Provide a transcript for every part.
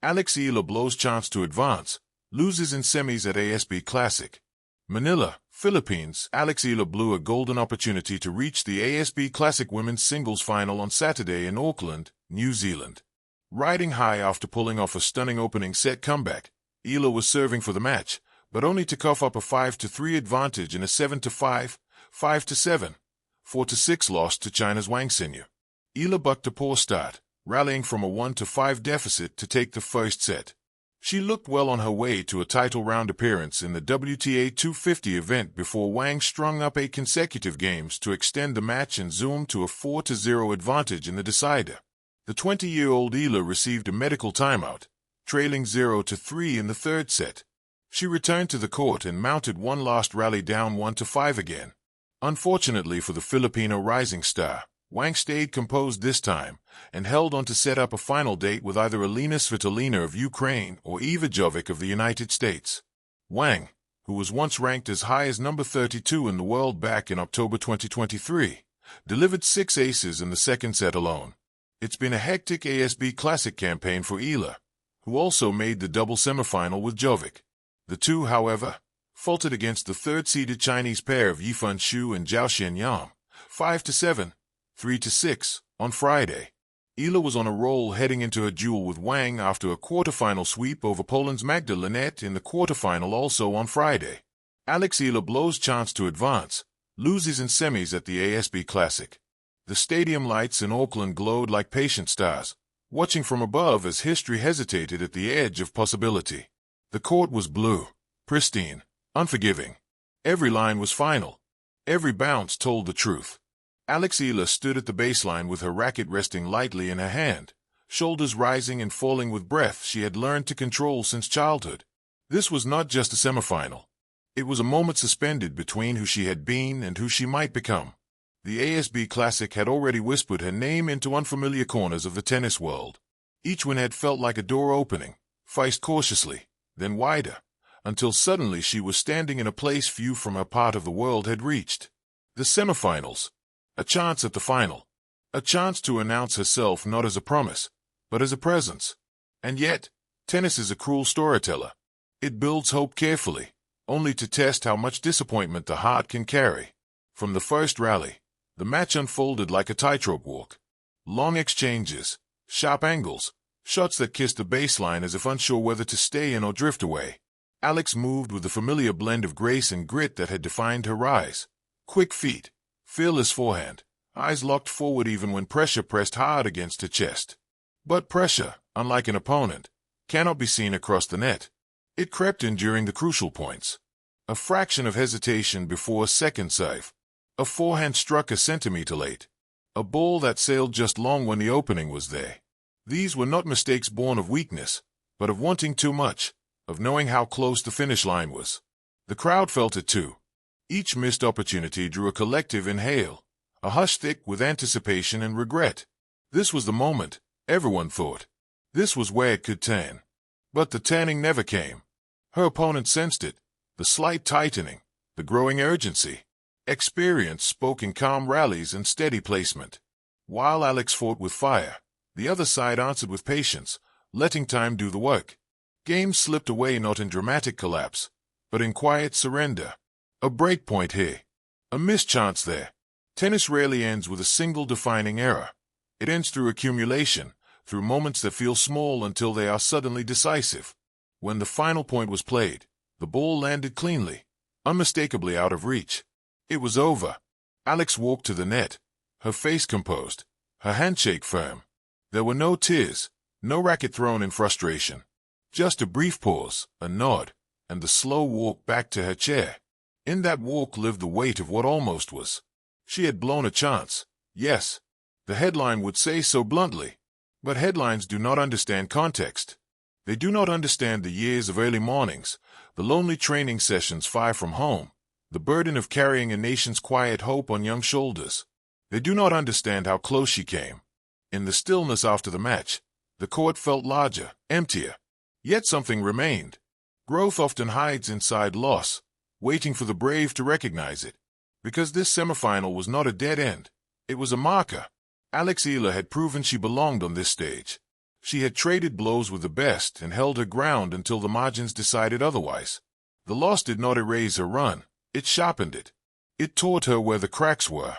Eala blows chance to advance, loses in semis at ASB Classic. Manila, Philippines. Eala blew a golden opportunity to reach the ASB Classic Women's Singles Final on Saturday in Auckland, New Zealand. Riding high after pulling off a stunning opening set comeback, Eala was serving for the match, but only to cough up a 5-3 advantage in a 7-5, 5-7, 4-6 loss to China's Wang Xinyu. Eala bucked a poor start, rallying from a 1-5 deficit to take the first set. She looked well on her way to a title round appearance in the WTA 250 event before Wang strung up 8 consecutive games to extend the match and zoom to a 4-0 advantage in the decider. The 20-year-old Eala received a medical timeout, trailing 0-3 in the third set. She returned to the court and mounted one last rally down 1-5 again. Unfortunately for the Filipino rising star, Wang stayed composed this time and held on to set up a final date with either Elena Svitolina of Ukraine or Eva Jovic of the United States. Wang, who was once ranked as high as number 32 in the world back in October 2023, delivered 6 aces in the second set alone. It's been a hectic ASB Classic campaign for Eala, who also made the double semifinal with Jovic. The two, however, faltered against the third-seeded Chinese pair of Yifan Xu and Zhao Xianyang, 5-7, 3-6, on Friday. Eala was on a roll heading into her duel with Wang after a quarterfinal sweep over Poland's Magda Linette in the quarterfinal also on Friday. Eala blows chance to advance, loses in semis at the ASB Classic. The stadium lights in Auckland glowed like patient stars, watching from above as history hesitated at the edge of possibility. The court was blue, pristine, unforgiving. Every line was final. Every bounce told the truth. Eala stood at the baseline with her racket resting lightly in her hand, shoulders rising and falling with breath she had learned to control since childhood. This was not just a semifinal. It was a moment suspended between who she had been and who she might become. The ASB Classic had already whispered her name into unfamiliar corners of the tennis world. Each one had felt like a door opening, first cautiously, then wider, until suddenly she was standing in a place few from her part of the world had reached. The semifinals. A chance at the final. A chance to announce herself not as a promise, but as a presence. And yet, tennis is a cruel storyteller. It builds hope carefully, only to test how much disappointment the heart can carry. From the first rally, the match unfolded like a tightrope walk. Long exchanges, sharp angles, shots that kissed the baseline as if unsure whether to stay in or drift away. Alex moved with the familiar blend of grace and grit that had defined her rise. Quick feet, fearless forehand, eyes locked forward even when pressure pressed hard against her chest. But pressure, unlike an opponent, cannot be seen across the net. It crept in during the crucial points. A fraction of hesitation before a second serve. A forehand struck a centimeter late. A ball that sailed just long when the opening was there. These were not mistakes born of weakness, but of wanting too much, of knowing how close the finish line was. The crowd felt it too. Each missed opportunity drew a collective inhale, a hush thick with anticipation and regret. This was the moment, everyone thought. This was where it could turn. But the turning never came. Her opponent sensed it, the slight tightening, the growing urgency. Experience spoke in calm rallies and steady placement. While Alex fought with fire, the other side answered with patience, letting time do the work. Games slipped away not in dramatic collapse, but in quiet surrender. A break point here. A missed chance there. Tennis rarely ends with a single defining error. It ends through accumulation, through moments that feel small until they are suddenly decisive. When the final point was played, the ball landed cleanly, unmistakably out of reach. It was over. Alex walked to the net, her face composed, her handshake firm. There were no tears, no racket thrown in frustration. Just a brief pause, a nod, and the slow walk back to her chair. In that walk lived the weight of what almost was. She had blown a chance, yes. The headline would say so bluntly. But headlines do not understand context. They do not understand the years of early mornings, the lonely training sessions far from home, the burden of carrying a nation's quiet hope on young shoulders. They do not understand how close she came. In the stillness after the match, the court felt larger, emptier. Yet something remained. Growth often hides inside loss, waiting for the brave to recognize it. Because this semifinal was not a dead end, it was a marker. Eala had proven she belonged on this stage. She had traded blows with the best and held her ground until the margins decided otherwise. The loss did not erase her run, it sharpened it. It taught her where the cracks were,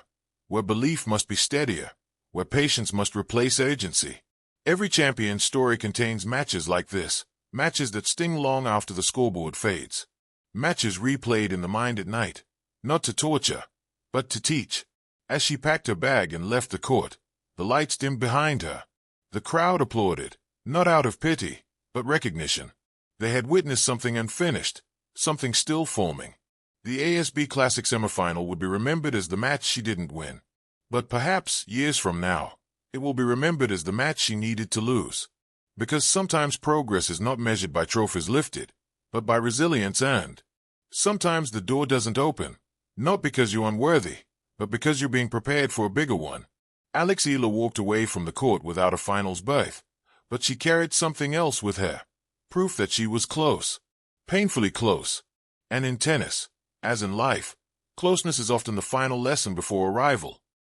where belief must be steadier, where patience must replace urgency. Every champion's story contains matches like this, matches that sting long after the scoreboard fades. Matches replayed in the mind at night, not to torture, but to teach. As she packed her bag and left the court, the lights dimmed behind her. The crowd applauded, not out of pity, but recognition. They had witnessed something unfinished, something still forming. The ASB Classic semifinal would be remembered as the match she didn't win. But perhaps, years from now, it will be remembered as the match she needed to lose. Because sometimes progress is not measured by trophies lifted, but by resilience earned. Sometimes the door doesn't open, not because you're unworthy, but because you're being prepared for a bigger one. Eala walked away from the court without a finals berth, but she carried something else with her, proof that she was close, painfully close. And in tennis, as in life, closeness is often the final lesson before arrival.